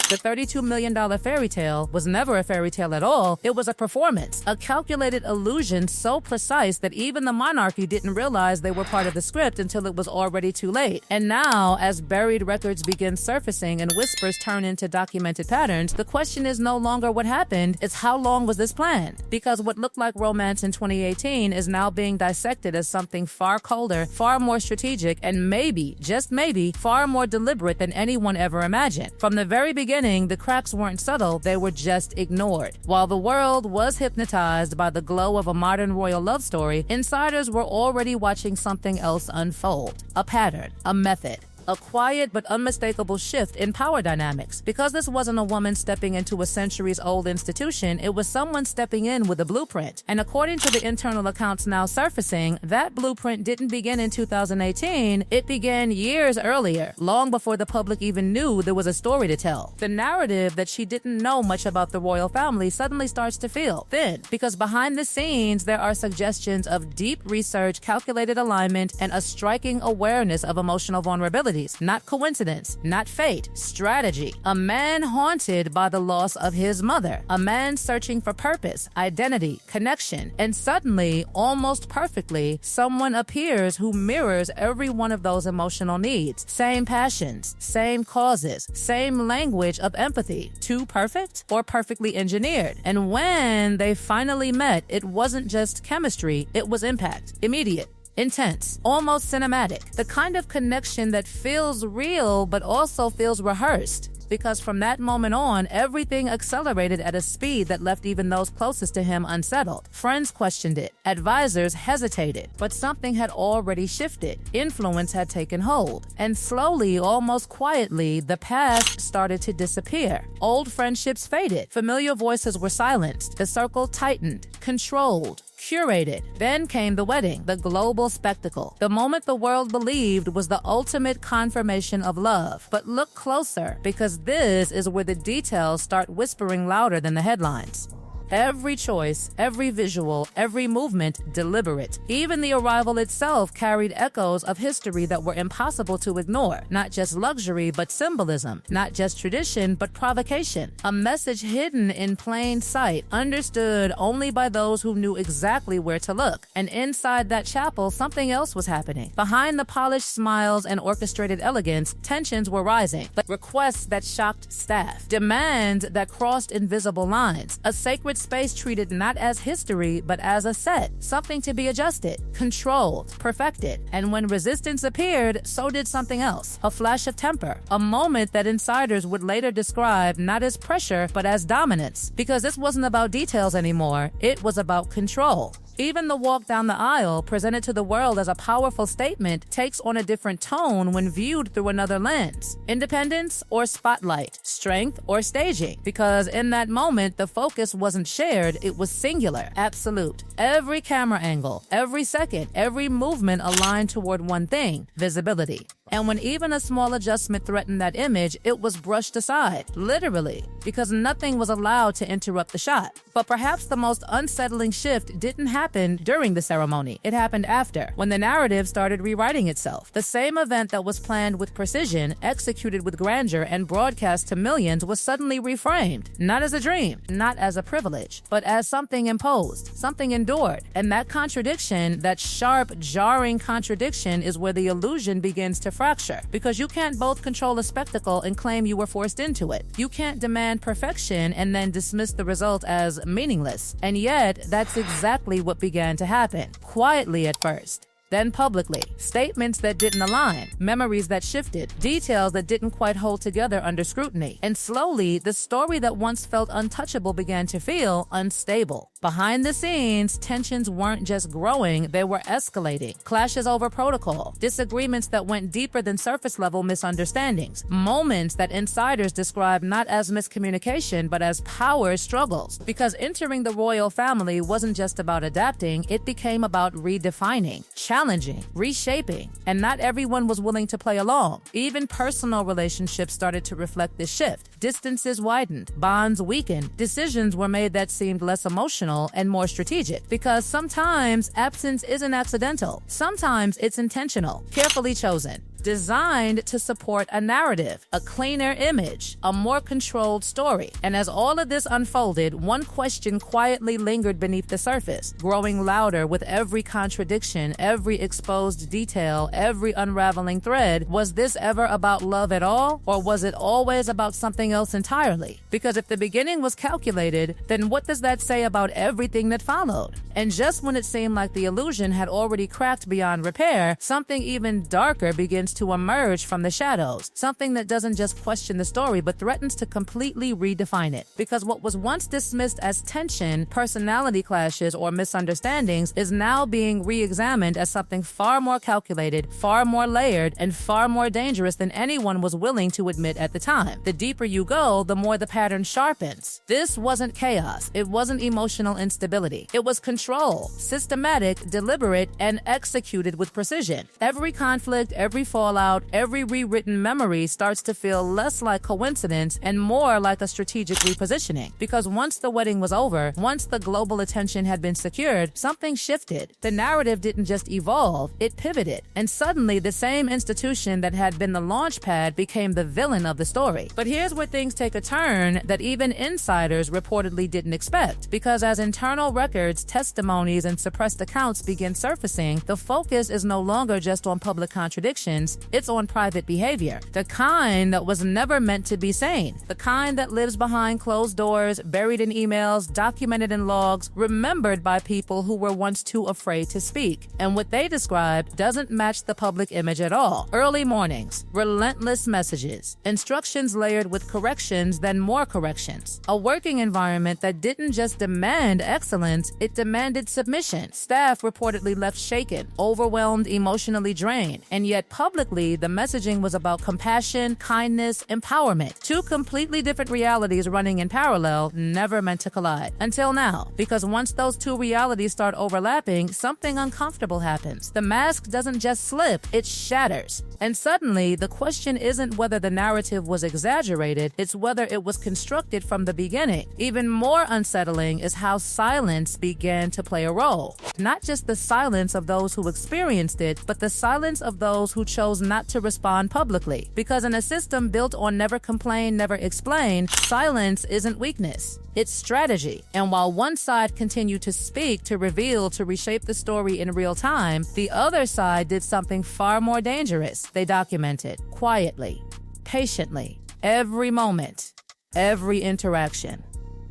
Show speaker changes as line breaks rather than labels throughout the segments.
The $32 million fairy tale was never a fairy tale at all. It was a performance, a calculated illusion so precise that even the monarchy didn't realize they were part of the script until it was already too late. And now, as buried records begin surfacing and whispers turn into documented patterns, the question is no longer what happened, it's how long was this planned? Because what looked like romance in 2018 is now being dissected as something far colder, far more strategic, and maybe, just maybe, far more deliberate than anyone ever imagined. From the very beginning, the cracks weren't subtle, they were just ignored. While the world was hypnotized by the glow of a modern royal love story, insiders were already watching something else unfold. A pattern, a method. A quiet but unmistakable shift in power dynamics. Because this wasn't a woman stepping into a centuries-old institution, it was someone stepping in with a blueprint. And according to the internal accounts now surfacing, that blueprint didn't begin in 2018, it began years earlier, long before the public even knew there was a story to tell. The narrative that she didn't know much about the royal family suddenly starts to feel thin, because behind the scenes there are suggestions of deep research, calculated alignment, and a striking awareness of emotional vulnerability. Not coincidence, not fate, strategy. A man haunted by the loss of his mother. A man searching for purpose, identity, connection. And suddenly, almost perfectly, someone appears who mirrors every one of those emotional needs. Same passions, same causes, same language of empathy. Too perfect or perfectly engineered? And when they finally met, it wasn't just chemistry, it was impact. Immediate. Intense, almost cinematic, the kind of connection that feels real but also feels rehearsed. Because from that moment on, everything accelerated at a speed that left even those closest to him unsettled. Friends questioned it, advisors hesitated, but something had already shifted. Influence had taken hold, and slowly, almost quietly, the past started to disappear. Old friendships faded, familiar voices were silenced, the circle tightened, controlled, curated. Then came the wedding, the global spectacle. The moment the world believed was the ultimate confirmation of love. But look closer, because this is where the details start whispering louder than the headlines. Every choice, every visual, every movement, deliberate. Even the arrival itself carried echoes of history that were impossible to ignore. Not just luxury, but symbolism. Not just tradition, but provocation. A message hidden in plain sight, understood only by those who knew exactly where to look. And inside that chapel, something else was happening. Behind the polished smiles and orchestrated elegance, tensions were rising. But requests that shocked staff. Demands that crossed invisible lines. A sacred space treated not as history, but as a set, something to be adjusted, controlled, perfected. And when resistance appeared, so did something else, a flash of temper, a moment that insiders would later describe not as pressure, but as dominance. Because this wasn't about details anymore, it was about control. Even the walk down the aisle, presented to the world as a powerful statement, takes on a different tone when viewed through another lens. Independence or spotlight, strength or staging. Because in that moment, the focus wasn't shared, it was singular, absolute. Every camera angle, every second, every movement aligned toward one thing: visibility. And when even a small adjustment threatened that image, it was brushed aside, literally, because nothing was allowed to interrupt the shot. But perhaps the most unsettling shift didn't happen during the ceremony. It happened after, when the narrative started rewriting itself. The same event that was planned with precision, executed with grandeur, and broadcast to millions was suddenly reframed, not as a dream, not as a privilege, but as something imposed, something endured. And that contradiction, that sharp, jarring contradiction, is where the illusion begins to fracture. Because you can't both control a spectacle and claim you were forced into it. You can't demand perfection and then dismiss the result as meaningless. And yet, that's exactly what began to happen, quietly at first. Then publicly, statements that didn't align, memories that shifted, details that didn't quite hold together under scrutiny. And slowly, the story that once felt untouchable began to feel unstable. Behind the scenes, tensions weren't just growing, they were escalating. Clashes over protocol, disagreements that went deeper than surface-level misunderstandings, moments that insiders described not as miscommunication, but as power struggles. Because entering the royal family wasn't just about adapting, it became about redefining, challenging, reshaping, and not everyone was willing to play along. Even personal relationships started to reflect this shift. Distances widened, bonds weakened, decisions were made that seemed less emotional and more strategic. Because sometimes absence isn't accidental. Sometimes it's intentional, carefully chosen. designed to support a narrative, a cleaner image, a more controlled story. And as all of this unfolded, one question quietly lingered beneath the surface, growing louder with every contradiction, every exposed detail, every unraveling thread. Was this ever about love at all, or was it always about something else entirely? Because if the beginning was calculated, then what does that say about everything that followed? And just when it seemed like the illusion had already cracked beyond repair, something even darker begins to emerge from the shadows. Something that doesn't just question the story, but threatens to completely redefine it. Because what was once dismissed as tension, personality clashes, or misunderstandings is now being re-examined as something far more calculated, far more layered, and far more dangerous than anyone was willing to admit at the time. The deeper you go, the more the pattern sharpens. This wasn't chaos. It wasn't emotional instability. It was control, systematic, deliberate, and executed with precision. Every conflict, every fallout, every rewritten memory starts to feel less like coincidence and more like a strategic repositioning. Because once the wedding was over, once the global attention had been secured, something shifted. The narrative didn't just evolve, it pivoted. And suddenly, the same institution that had been the launch pad became the villain of the story. But here's where things take a turn that even insiders reportedly didn't expect. Because as internal records, testimonies, and suppressed accounts begin surfacing, the focus is no longer just on public contradictions, it's on private behavior. The kind that was never meant to be sane. The kind that lives behind closed doors, buried in emails, documented in logs, remembered by people who were once too afraid to speak. And what they described doesn't match the public image at all. Early mornings, relentless messages, instructions layered with corrections, then more corrections. A working environment that didn't just demand excellence, it demanded submission. Staff reportedly left shaken, overwhelmed, emotionally drained. And yet publicly, the messaging was about compassion, kindness, empowerment. Two completely different realities running in parallel, never meant to collide. Until now, because once those two realities start overlapping, something uncomfortable happens. The mask doesn't just slip, it shatters. And suddenly, the question isn't whether the narrative was exaggerated, it's whether it was constructed from the beginning. Even more unsettling is how silence began to play a role. Not just the silence of those who experienced it, but the silence of those who chose not to respond publicly. Because in a system built on never complain, never explain, silence isn't weakness. It's strategy. And while one side continued to speak, to reveal, to reshape the story in real time, the other side did something far more dangerous. They documented quietly, patiently, every moment, every interaction,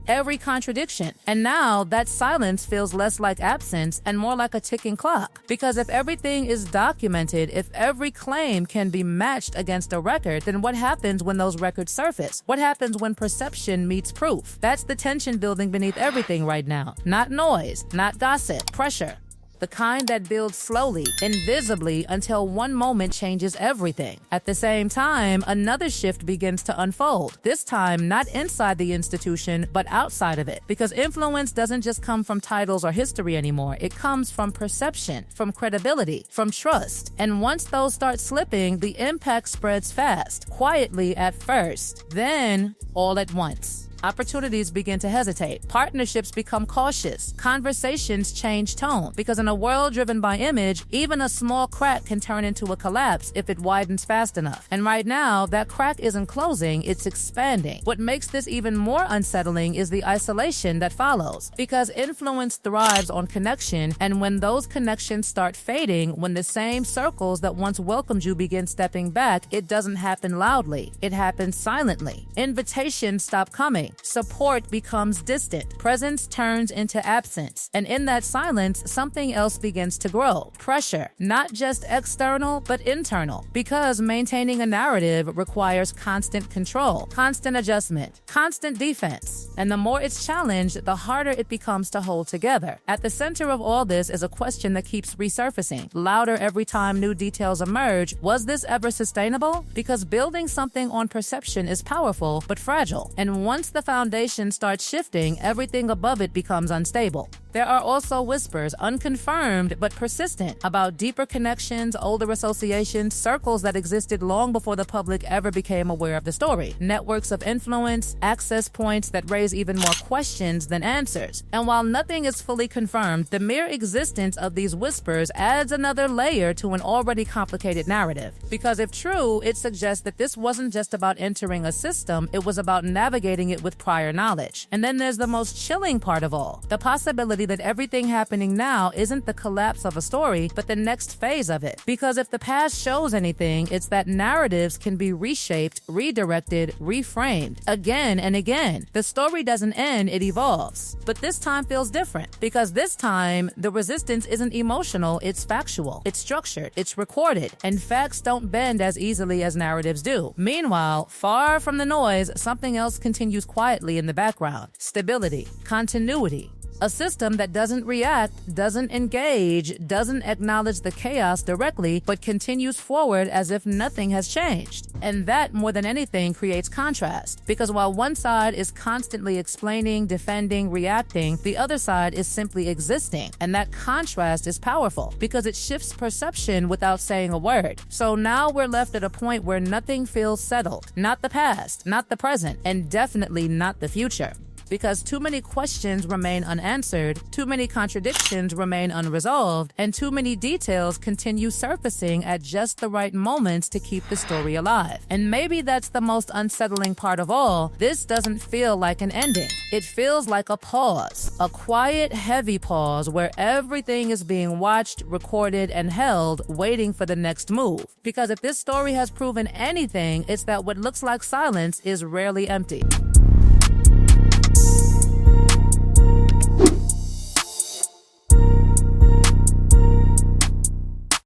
every contradiction. And now that silence feels less like absence and more like a ticking clock. Because if everything is documented, if every claim can be matched against a record, then what happens when those records surface? What happens when perception meets proof? That's the tension building beneath everything right now. Not noise, not gossip, pressure. The kind that builds slowly, invisibly, until one moment changes everything. At the same time, another shift begins to unfold. This time, not inside the institution, but outside of it. Because influence doesn't just come from titles or history anymore. It comes from perception, from credibility, from trust. And once those start slipping, the impact spreads fast, quietly at first, then all at once. Opportunities begin to hesitate. Partnerships become cautious. Conversations change tone. Because in a world driven by image, even a small crack can turn into a collapse if it widens fast enough. And right now, that crack isn't closing, it's expanding. What makes this even more unsettling is the isolation that follows. Because influence thrives on connection, and when those connections start fading, when the same circles that once welcomed you begin stepping back, it doesn't happen loudly. It happens silently. Invitations stop coming. Support becomes distant. Presence turns into absence. And in that silence, something else begins to grow. Pressure, not just external, but internal. Because maintaining a narrative requires constant control, constant adjustment, constant defense. And the more it's challenged, the harder it becomes to hold together. At the center of all this is a question that keeps resurfacing, louder every time new details emerge. Was this ever sustainable? Because building something on perception is powerful, but fragile. And once the foundation starts shifting, everything above it becomes unstable. There are also whispers, unconfirmed but persistent, about deeper connections, older associations, circles that existed long before the public ever became aware of the story, networks of influence, access points that raise even more questions than answers. And while nothing is fully confirmed, the mere existence of these whispers adds another layer to an already complicated narrative. Because if true, it suggests that this wasn't just about entering a system, it was about navigating it with prior knowledge. And then there's the most chilling part of all, the possibility that everything happening now isn't the collapse of a story, but the next phase of it. Because if the past shows anything, it's that narratives can be reshaped, redirected, reframed, again and again. The story doesn't end, it evolves. But this time feels different, because this time, the resistance isn't emotional, it's factual, it's structured, it's recorded, and facts don't bend as easily as narratives do. Meanwhile, far from the noise, something else continues quietly in the background. Stability, continuity. A system that doesn't react, doesn't engage, doesn't acknowledge the chaos directly, but continues forward as if nothing has changed. And that, more than anything, creates contrast. Because while one side is constantly explaining, defending, reacting, the other side is simply existing. And that contrast is powerful, because it shifts perception without saying a word. So now we're left at a point where nothing feels settled. Not the past, not the present, and definitely not the future. Because too many questions remain unanswered, too many contradictions remain unresolved, and too many details continue surfacing at just the right moments to keep the story alive. And maybe that's the most unsettling part of all. This doesn't feel like an ending. It feels like a pause, a quiet, heavy pause where everything is being watched, recorded, and held, waiting for the next move. Because if this story has proven anything, it's that what looks like silence is rarely empty.